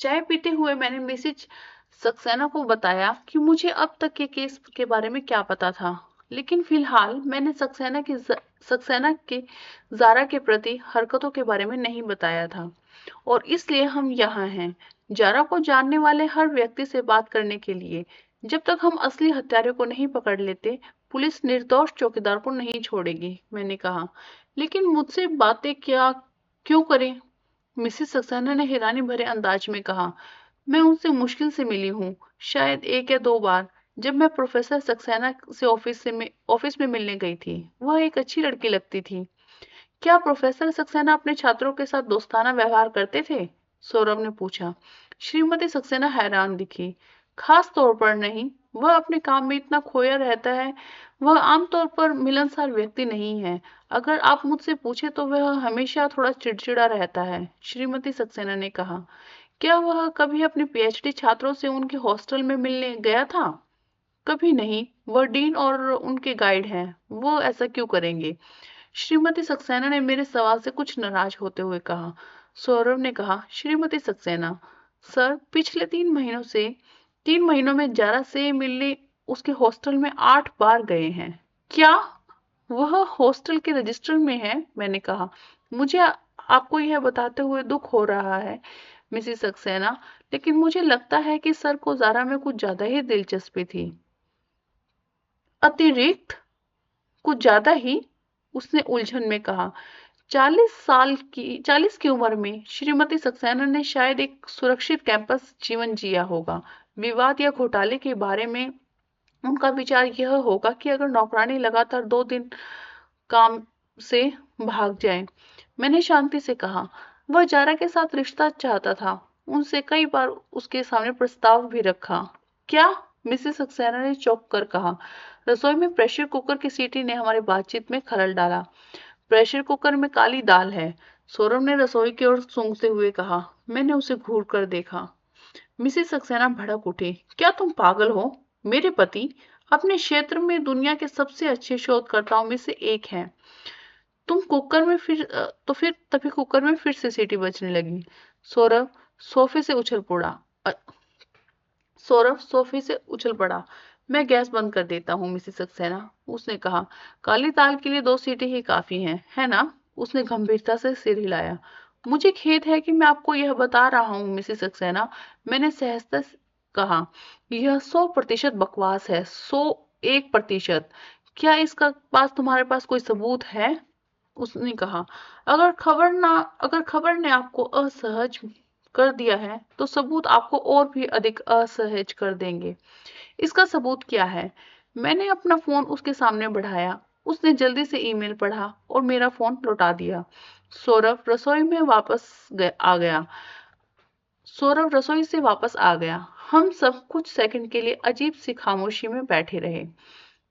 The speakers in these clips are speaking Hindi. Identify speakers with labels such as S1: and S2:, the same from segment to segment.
S1: चाय पीते हुए मैंने मिसेज सक्सेना को बताया कि मुझे अब तक के केस के बारे में क्या पता था, लेकिन फिलहाल मैंने सक्सेना के जारा के प्रति हरकतों के बारे में नहीं बताया था, और इसलिए हम यहाँ हैं, जारा को जानने वाले हर व्यक्ति से बात करने के लिए। जब तक हम असली हत्यारे को नहीं पकड़ लेते, पुलिस निर्दोष चौकीदार को नहीं छोड़ेगी, मैंने कहा। लेकिन मुझसे बातें क्या क्यों करें? मिसेस सक्सेना ने हैरानी भरे अंदाज में कहा। मैं उनसे मुश्किल से मिली हूँ, शायद 1 या 2 बार। जब मैं प्रोफेसर सक्सेना से ऑफिस में मिलने गई थी, वह एक अच्छी लड़की लगती थी। क्या प्रोफेसर सक्सेना अपने छात्रों के साथ दोस्ताना व्यवहार करते थे? सौरभ ने पूछा। श्रीमती सक्सेना हैरान दिखी। खास तौर पर नहीं, वह अपने काम में इतना खोया रहता है। वह आमतौर पर मिलनसार व्यक्ति नहीं है। अगर आप मुझसे पूछे तो वह हमेशा थोड़ा चिड़चिड़ा रहता है, श्रीमती सक्सेना ने कहा। क्या वह कभी अपने पीएचडी छात्रों से उनके हॉस्टल में मिलने गया था? कभी नहीं, वह डीन और उनके गाइड हैं, वो ऐसा क्यों करेंगे? श्रीमती सक्सेना ने मेरे सवाल से कुछ नाराज होते हुए कहा। सौरभ ने कहा, श्रीमती सक्सेना, सर पिछले 3 महीनों में जारा से मिलने उसके हॉस्टल में 8 बार गए हैं। क्या वह हॉस्टल के रजिस्टर में है? मैंने कहा। मुझे आपको यह बताते हुए दुख हो रहा है, मिसेस सक्सेना, लेकिन मुझे लगता है कि सर को जारा में कुछ ज्यादा ही दिलचस्पी थी। अतिरिक्त? कुछ ज्यादा ही? उसने उलझन में कहा। 40 की उम्र में श्रीमती सक्सेना ने शायद एक सुरक्षित कैंपस जीवन जिया होगा। विवाद या घोटाले के बारे में उनका विचार यह होगा कि अगर नौकरानी लगातार 2 दिन काम से भाग जाए। मैंने शांति से कहा। वह जारा के साथ रिश्ता चाहता था। उनसे कई बार उसके सामने प्रस्ताव भी रखा। क्या? मिसेस सक्सेना ने चौंक कर कहा। रसोई में प्रेशर कुकर की सीटी ने हमारी बातचीत में खलल डाला। प्रेशर कुकर में काली दाल है, सौरभ ने रसोई की ओर सूंघते हुए कहा। मैंने उसे घूर कर देखा। मिसेस सक्सेना भड़क उठी। क्या तुम पागल हो? मेरे पति अपने क्षेत्र में दुनिया के सबसे अच्छे शोधकर्ताओं में से एक हैं। तुम कुकर में फिर तो फिर तभी कुकर में फिर से सीटी बजने लगी। सौरभ सोफे से उछल पड़ा अ, सौरभ सोफे से उछल पड़ा। मैं गैस बंद कर देता हूँ, मिसेस सक्सेना, उसने कहा। काली दाल के लिए 2 सीटी ही काफी हैं, है ना? उसने गंभीरता से सिर हिलाया। मुझे खेद है कि मैं आपको यह बता रहा हूँ, मिसेस सक्सेना, मैंने सहजता से कहा। यह 100% बकवास है, 101%। क्या इसका तुम्हारे पास कोई सबूत है? उसने कहा। अगर खबर ने आपको असहज कर दिया है, तो सबूत आपको और भी अधिक असहज कर देंगे। इसका सबूत क्या है? मैंने अपना फोन उसके सामने बढ़ाया। उसने जल्दी से ईमेल पढ़ा और मेरा फोन लौटा दिया। सौरभ रसोई में आ गया। सौरभ रसोई से वापस आ गया। हम सब कुछ सेकंड के लिए अजीब सी खामोशी में बैठे रहे।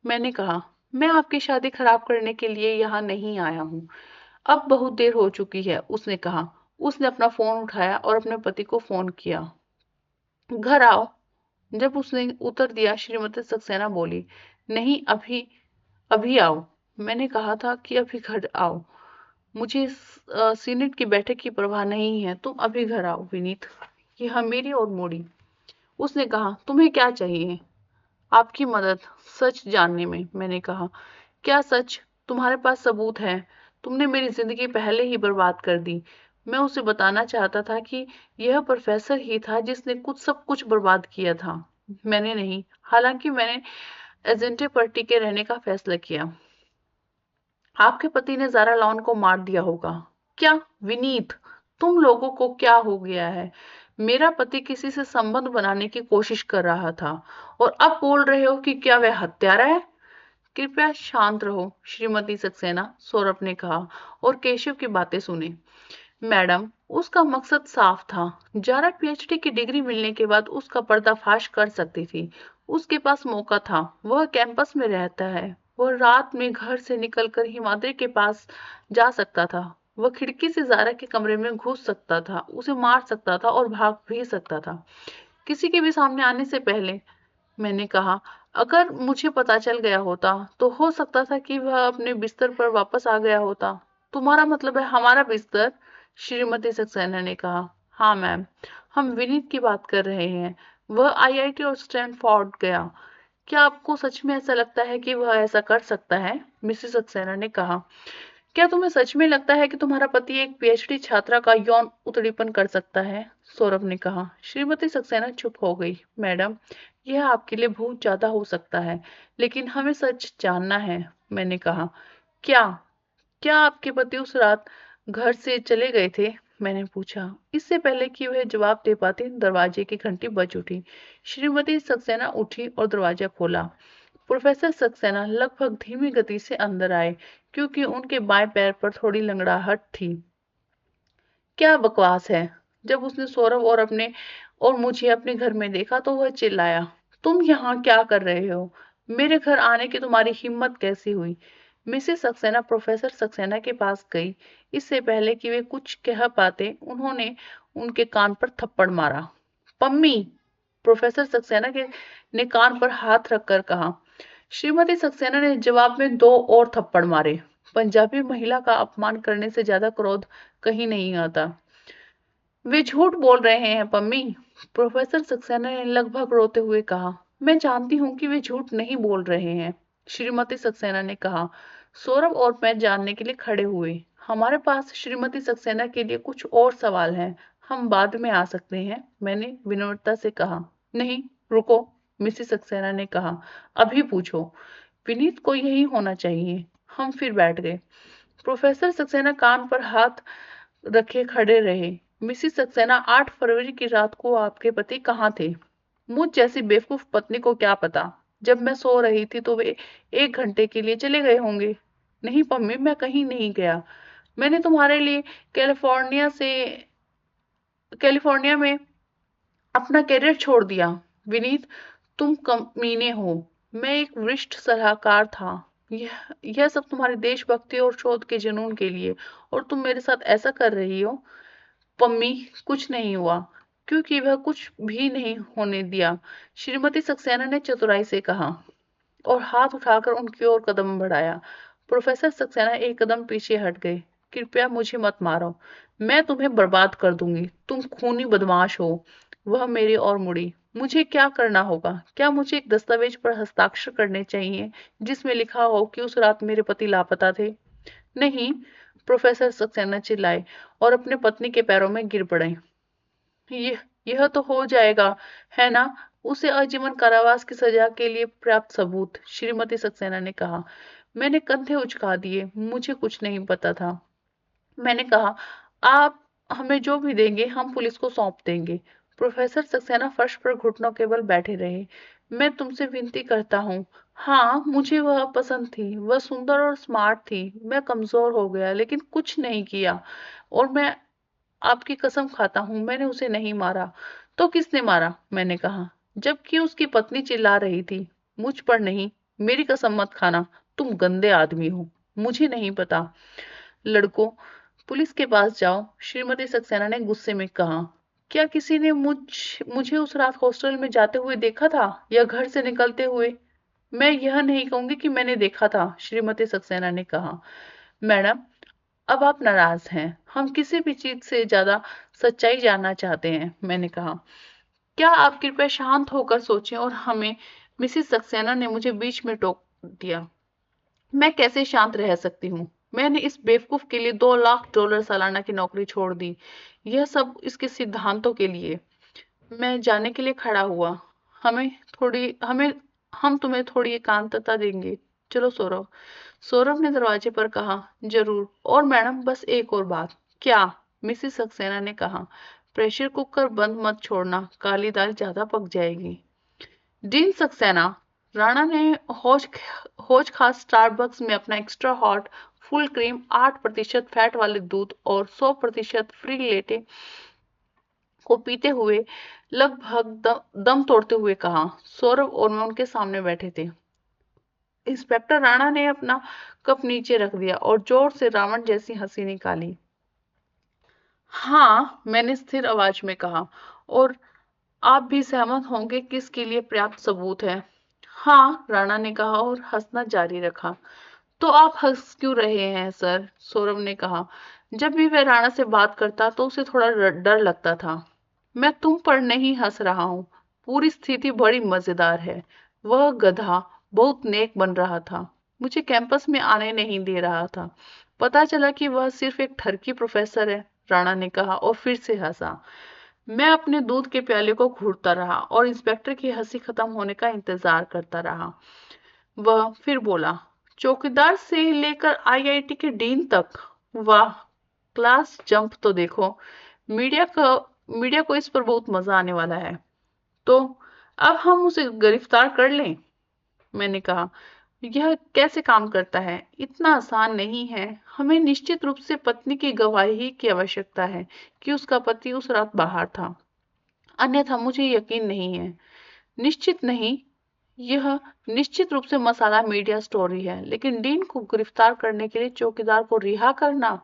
S1: मैंने कहा, मैं आपकी शादी खराब करने के लिए यहाँ नहीं आया हूँ। अब बहुत देर हो चुकी है, उसने कहा। उसने अपना फोन उठाया और अपने पति को फोन किया। घर आओ। जब उसने उत्तर दिया, श्रीमती सक्सेना बोली, नहीं, अभी अभी आओ। मैंने कहा था कि अभी घर आओ। मुझे सीनेट की बैठक की परवाह नहीं है, तुम अभी घर आओ, विनीत। यह मेरी और मोड़ी। उसने कहा, तुम्हें क्या चाहिए? आपकी मदद, सच जानने में, मैंने कहा। क्या सच? तुम्हारे पास सबूत है? तुमने मेरी जिंदगी पहले ही बर्बाद कर दी। मैं उसे बताना चाहता था कि यह प्रोफेसर ही था जिसने सब कुछ बर्बाद किया था, मैंने नहीं। हालांकि मैंने एजेंटे पर टिके रहने का फैसला किया। आपके पति ने ज़ारा लॉन को मार दिया होगा। क्या? विनीत, तुम लोगों को क्या हो गया है? मेरा पति किसी से संबंध बनाने की कोशिश कर रहा था, और अब बोल रहे हो कि क्या वह हत्यारा है? कृपया शांत रहो, श्रीमती सक्सेना, सौरभ ने कहा, और केशव की बातें सुने। मैडम, उसका मकसद साफ था। जारा पीएचडी की डिग्री मिलने के बाद उसका पर्दाफाश कर सकती थी। उसके पास मौका था। वह कैंपस में रहता है। वह रात में घर से निकलकर हिमाद्री के पास जा सकता था। वह खिड़की से जारा के कमरे में घुस सकता था, उसे मार सकता था और भाग भी सकता था, किसी के भी सामने आने से पहले। मैंने कहा, अगर मुझे पता चल गया होता तो हो सकता था कि वह अपने बिस्तर पर वापस आ गया होता। तुम्हारा मतलब है हमारा बिस्तर? श्रीमती सक्सेना ने कहा। हाँ मैम, हम विनीत की बात कर रहे हैं। वह आईआईटी और स्टैनफोर्ड गया। क्या आपको सच में ऐसा लगता है कि वह ऐसा कर सकता है? मिसेस सक्सेना ने कहा। क्या तुम्हें सच में लगता है कि तुम्हारा पति एक पीएचडी छात्रा का यौन उत्पीड़न कर सकता है? सौरभ ने कहा। श्रीमती सक्सेना चुप हो गई। मैडम, यह आपके लिए बहुत ज्यादा हो सकता है, लेकिन हमें सच जानना है, मैंने कहा। क्या क्या आपके पति उस रात घर से चले गए थे? मैंने पूछा। इससे पहले कि वह जवाब दे पाती, दरवाजे की घंटी बज उठी। श्रीमती सक्सेना उठी और दरवाजा खोला। प्रोफेसर सक्सेना लगभग धीमी गति से अंदर आए, क्योंकि उनके बाएं पैर पर थोड़ी लंगड़ाहट थी। क्या बकवास है! जब उसने सौरभ और मुझे अपने घर में देखा तो वह चिल्लाया, तुम यहाँ क्या कर रहे हो? मेरे घर आने की तुम्हारी हिम्मत कैसे हुई? मिसेस सक्सेना प्रोफेसर सक्सेना के पास गई। इससे पहले कि वे कुछ कह पाते, उन्होंने उनके कान पर थप्पड़ मारा। पम्मी! प्रोफेसर सक्सेना ने कान पर हाथ रखकर कहा। श्रीमती सक्सेना ने जवाब में दो और थप्पड़ मारे। पंजाबी महिला का अपमान करने से ज्यादा क्रोध कहीं नहीं आता। वे झूठ बोल रहे हैं पम्मी, प्रोफेसर सक्सेना ने लगभग रोते हुए कहा। मैं जानती हूँ कि वे झूठ नहीं बोल रहे हैं, श्रीमती सक्सेना ने कहा। सौरभ और मैं जानने के लिए खड़े हुए। हमारे पास श्रीमती सक्सेना के लिए कुछ और सवाल हैं। हम बाद में आ सकते हैं, मैंने विनम्रता से कहा। नहीं, रुको, मिसेस सक्सेना ने कहा। अभी पूछो। विनीत को यही होना चाहिए। हम फिर बैठ गए। प्रोफेसर सक्सेना कान पर हाथ रखे खड़े रहे। मिसिस सक्सेना, 8 फरवरी की रात को आपके पति कहाँ थे? मुझ जैसी बेवकूफ पत्नी को क्या पता। जब मैं सो रही थी तो वे 1 घंटे के लिए चले गए होंगे। नहीं पम्मी, मैं कहीं नहीं गया। मैंने तुम्हारे लिए कैलिफोर्निया से कैलिफोर्निया में अपना करियर छोड़ दिया। विनीत, तुम कमीने हो। मैं एक वरिष्ठ सलाहकार था। यह सब तुम्हारी देशभक्ति और शोध के जुनून के लिए, और तुम मेरे साथ ऐसा कर रही हो। पम्मी, कुछ नहीं हुआ, क्योंकि वह कुछ भी नहीं होने दिया, श्रीमती सक्सेना ने चतुराई से कहा, और हाथ उठाकर उनकी ओर कदम बढ़ाया। प्रोफेसर सक्सेना एक कदम पीछे हट गए। कृपया मुझे मत मारो, मैं तुम्हें बर्बाद कर दूंगी। तुम खूनी बदमाश हो। वह मेरी ओर मुड़ी। मुझे क्या करना होगा? क्या मुझे एक दस्तावेज पर हस्ताक्षर करने चाहिए जिसमें लिखा हो कि उस रात मेरे पति लापता थे? नहीं, प्रोफेसर सक्सेना चिल्लाए और अपने पत्नी के पैरों में गिर पड़े। यह तो हो जाएगा, है ना? उसे आजीवन कारावास की सजा के लिए पर्याप्त सबूत, श्रीमती सक्सेना ने कहा। मैंने कंधे उचका दिए। मुझे कुछ नहीं पता था। मैंने कहा, आप हमें जो भी देंगे हम पुलिस को सौंप देंगे। प्रोफेसर सक्सेना फर्श पर घुटनों के बल बैठे रहे। मैं तुमसे विनती करता हूँ। हाँ, मुझे वह पसंद थी। वह सुंदर और स्मार्ट थी। मैं कमजोर हो गया, लेकिन कुछ नहीं किया। और मैं आपकी कसम खाता हूँ, मैंने उसे नहीं मारा। तो किसने मारा? मैंने कहा, जबकि उसकी पत्नी चिल्ला रही थी। मुझ पर नहीं, मेरी कसम मत खाना। तुम गंदे आदमी हो। मुझे नहीं पता। लड़कों, पुलिस के पास जाओ, श्रीमती सक्सेना ने गुस्से में कहा। क्या किसी ने मुझे उस रात हॉस्टल में जाते हुए देखा था, या घर से निकलते हुए? मैं यह नहीं कहूंगी कि मैंने देखा था, श्रीमती सक्सेना ने कहा। मैडम, अब आप नाराज हैं। हम किसी भी चीज से ज्यादा सच्चाई जानना चाहते हैं, मैंने कहा। क्या आप कृपया शांत होकर सोचें और हमें। मिसिस सक्सेना ने मुझे बीच में टोक दिया। मैं कैसे शांत रह सकती हूँ? मैंने इस बेवकूफ के लिए $2 लाख सालाना की नौकरी छोड़ दी। यह सब इसके सिद्धांतों के लिए। मैं जाने के लिए खड़ा हुआ। हमें हमें हम तुम्हें थोड़ी एकांतता देंगे। चलो सौरभ। सौरभ ने दरवाजे पर कहा। जरूर। और मैडम, बस एक और बात। क्या? मिसिस सक्सेना ने कहा। प्रेशर कुकर बंद मत छोड़ना, काली दाल ज्यादा पक जाएगी। डीन सक्सेना, राणा ने होज होज खास स्टारबक्स में अपना extra hot full cream 8% fat वाले दूध और 100% फ्री लेटे को पीते हुए लगभग दम तोड़ते हुए कहा। सौरभ और मैं उनके सामने बैठे थे। इंस्पेक्टर राणा ने अपना कप नीचे रख दिया और जोर से रावण जैसी हंसी निकाली। हाँ, मैंने स्थिर आवाज में कहा, और आप भी सहमत होंगे कि इसके लिए पर्याप्त सबूत है। हाँ, राणा ने कहा और हंसना जारी रखा। तो आप हंस क्यों रहे हैं सर? सौरभ ने कहा। जब भी वह राणा से बात करता तो उसे थोड़ा डर लगता था। मैं तुम पर नहीं हंस रहा हूँ, पूरी स्थिति बड़ी मजेदार है। वह गधा बहुत नेक बन रहा था, मुझे कैंपस में आने नहीं दे रहा था। पता चला कि वह सिर्फ एक ठरकी प्रोफेसर है, राणा ने कहा और फिर से हंसा। मैं अपने दूध के प्याले को घूरता रहा और इंस्पेक्टर की हंसी खत्म होने का इंतजार करता रहा। वह फिर बोला, चौकीदार से लेकर आईआईटी के डीन तक, वाह, क्लास जंप तो देखो। मीडिया का मीडिया को इस पर बहुत मजा आने वाला है। तो अब हम उसे गिरफ्तार कर लें, मैंने कहा। यह कैसे काम करता है? इतना आसान नहीं है। हमें निश्चित रूप से पत्नी की गवाही की आवश्यकता है कि उसका पति उस रात बाहर था, अन्यथा मुझे यकीन नहीं है। निश्चित नहीं, यह निश्चित रूप से मसाला मीडिया स्टोरी है, लेकिन डीन को गिरफ्तार करने के लिए चौकीदार को रिहा करना,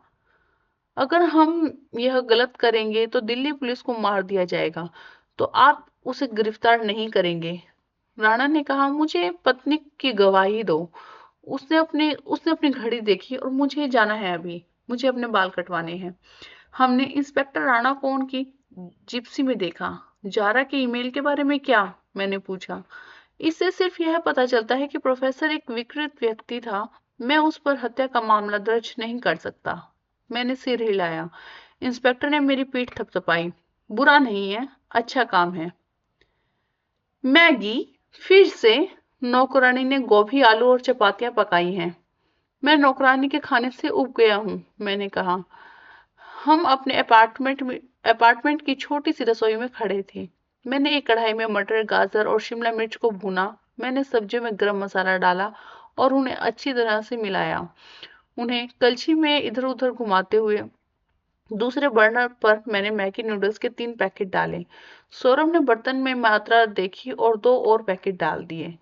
S1: अगर हम यह गलत करेंगे तो दिल्ली पुलिस को मार दिया जाएगा। तो आप उसे गिरफ्तार नहीं करेंगे? राणा ने कहा, मुझे पत्नी की गवाही दो। उसने अपनी घड़ी देखी और मुझे जाना है अभी, मुझे अपने बाल कटवाने हैं। हमने इंस्पेक्टर राणा को उनकी जिप्सी में देखा। जारा के ईमेल के बारे में क्या? मैंने पूछा। इससे सिर्फ यह पता चलता है कि प्रोफेसर एक विकृत व्यक्ति था। मैं उस पर हत्या का मामला दर्ज नहीं कर सकता। मैंने सिर हिलाया। इंस्पेक्टर ने मेरी पीठ थपथपाई। बुरा नहीं है, अच्छा काम है। मैगी, फिर से नौकरानी ने गोभी, आलू और चपातियां पकाई हैं। मैं नौकरानी के खाने से उब गया हूँ, मैंने कहा। हम अपने अपार्टमेंट की छोटी सी रसोई में खड़े थे। मैंने एक कढ़ाई में मटर, गाजर और शिमला मिर्च को भूना। मैंने सब्जियों में गरम मसाला डाला और उन्हें अच्छी तरह से मिलाया। उन्हें कलछी में इधर उधर घुमाते हुए दूसरे बर्नर पर मैंने मैगी नूडल्स के 3 पैकेट डाले। सौरभ ने बर्तन में मात्रा देखी और 2 और पैकेट डाल दिए।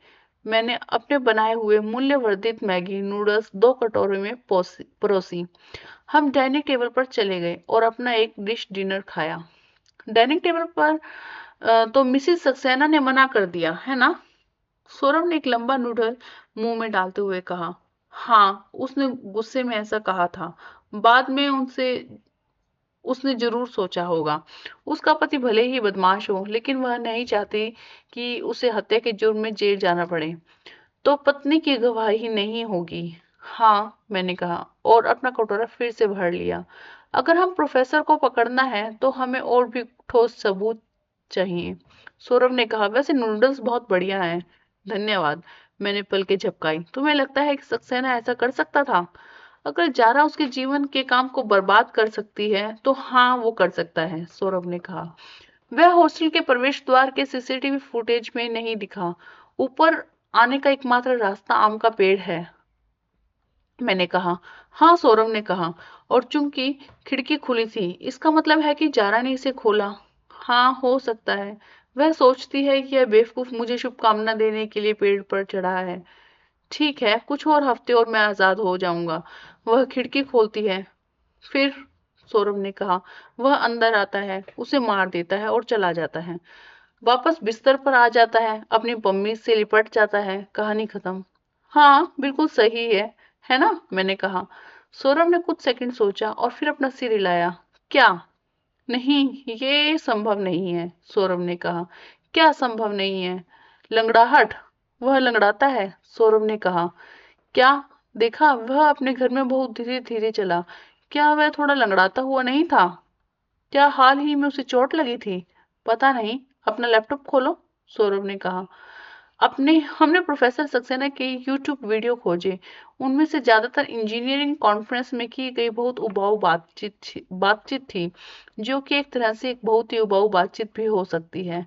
S1: मैंने अपने बनाए हुए मूल्यवर्धित मैगी नूडल्स 2 कटोरे में परोसी। हम डाइनिंग टेबल पर चले गए और अपना एक डिश डिनर खाया। डाइनिंग टेबल पर तो मिसिस सक्सेना ने मना कर दिया है ना? सौरभ ने एक लंबा नूडल मुंह में डालते हुए कहा। हाँ, उसने गुस्से में ऐसा कहा था। बाद में उसने जरूर सोचा होगा। उसका पति भले ही बदमाश हो, लेकिन वह नहीं चाहती कि उसे हत्या के जुर्म में जेल जाना पड़े। तो पत्नी की गवाही नहीं होगी? हाँ, मैंने कहा और अपना कटोरा फिर से भर लिया। अगर हम प्रोफेसर को पकड़ना है तो हमें और भी ठोस सबूत चाहिए, सौरभ ने कहा। वैसे नूडल्स बहुत बढ़िया हैं, धन्यवाद। मैंने पलकें झपकाई। तुम्हें लगता है कि सक्सेना ऐसा कर सकता था? अगर जारा उसके जीवन के काम को बर्बाद कर सकती है तो हाँ, वो कर सकता है, सौरभ ने कहा। वह हॉस्टल के प्रवेश द्वार के सीसीटीवी फुटेज में नहीं दिखा। ऊपर आने का एकमात्र रास्ता आम का पेड़ है, मैंने कहा। हाँ, सौरभ ने कहा, और चूंकि खिड़की खुली थी, इसका मतलब है कि जारा ने इसे खोला। हाँ, हो सकता है। वह सोचती है कि यह बेवकूफ मुझे शुभकामना देने के लिए पेड़ पर चढ़ा है। ठीक है, कुछ और हफ्ते और मैं आजाद हो जाऊंगा। वह खिड़की खोलती है। फिर, सौरभ ने कहा, वह अंदर आता है, उसे मार देता है और चला जाता है। वापस बिस्तर पर आ जाता है, अपनी पम्मी से लिपट जाता है, कहानी खत्म। हाँ, बिल्कुल सही है ना? मैंने कहा। सौरभ ने कुछ सेकंड सोचा और फिर अपना सिर हिलाया। क्या? नहीं, ये संभव नहीं है, सौरभ ने कहा। क्या संभव नहीं है? लंगड़ाहट। वह लंगड़ाता है, सौरभ ने कहा। क्या? देखा, वह अपने घर में बहुत धीरे धीरे चला। क्या वह थोड़ा लंगड़ाता हुआ नहीं था? क्या हाल ही में उसे चोट लगी थी? पता नहीं। अपना लैपटॉप खोलो, सौरभ ने कहा। अपने हमने प्रोफेसर सक्सेना के यूट्यूब वीडियो खोजे। उनमें से ज्यादातर इंजीनियरिंग कॉन्फ्रेंस में की गई बहुत उबाऊ बातचीत थी, जो कि एक तरह से एक बहुत ही उबाऊ बातचीत भी हो सकती है।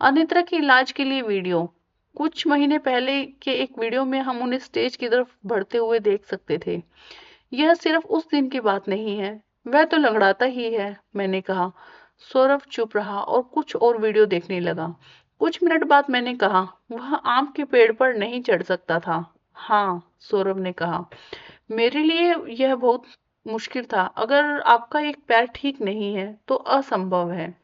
S1: अनिद्रा के इलाज के लिए वीडियो। कुछ महीने पहले के एक वीडियो में हम उन्हें स्टेज की तरफ बढ़ते हुए देख सकते थे। यह सिर्फ उस दिन की बात नहीं है। वह तो लंगड़ाता ही है, मैंने कहा। सौरभ चुप रहा और कुछ और वीडियो देखने लगा। कुछ मिनट बाद मैंने कहा, वह आम के पेड़ पर नहीं चढ़ सकता था। हाँ, सौरभ ने कहा। मेरे लिए यह बहुत मुश्किल था। अगर आपका एक पैर ठीक नहीं है तो असंभव है।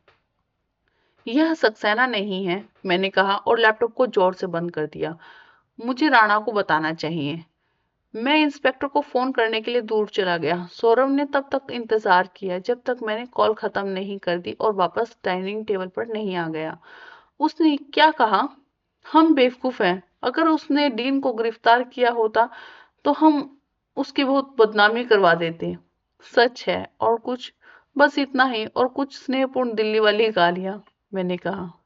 S1: यह सक्सेना नहीं है, मैंने कहा और लैपटॉप को जोर से बंद कर दिया। मुझे राणा को बताना चाहिए। मैं इंस्पेक्टर को फोन करने के लिए दूर चला गया। सौरभ ने तब तक इंतजार किया जब तक मैंने कॉल खत्म नहीं कर दी और वापस डाइनिंग टेबल पर नहीं आ गया। उसने क्या कहा? हम बेवकूफ हैं। अगर उसने डीन को गिरफ्तार किया होता तो हम उसकी बहुत बदनामी करवा देते। सच है। और कुछ? बस इतना ही, और कुछ स्नेहपूर्ण दिल्ली वाली गालियां, मैंने कहा।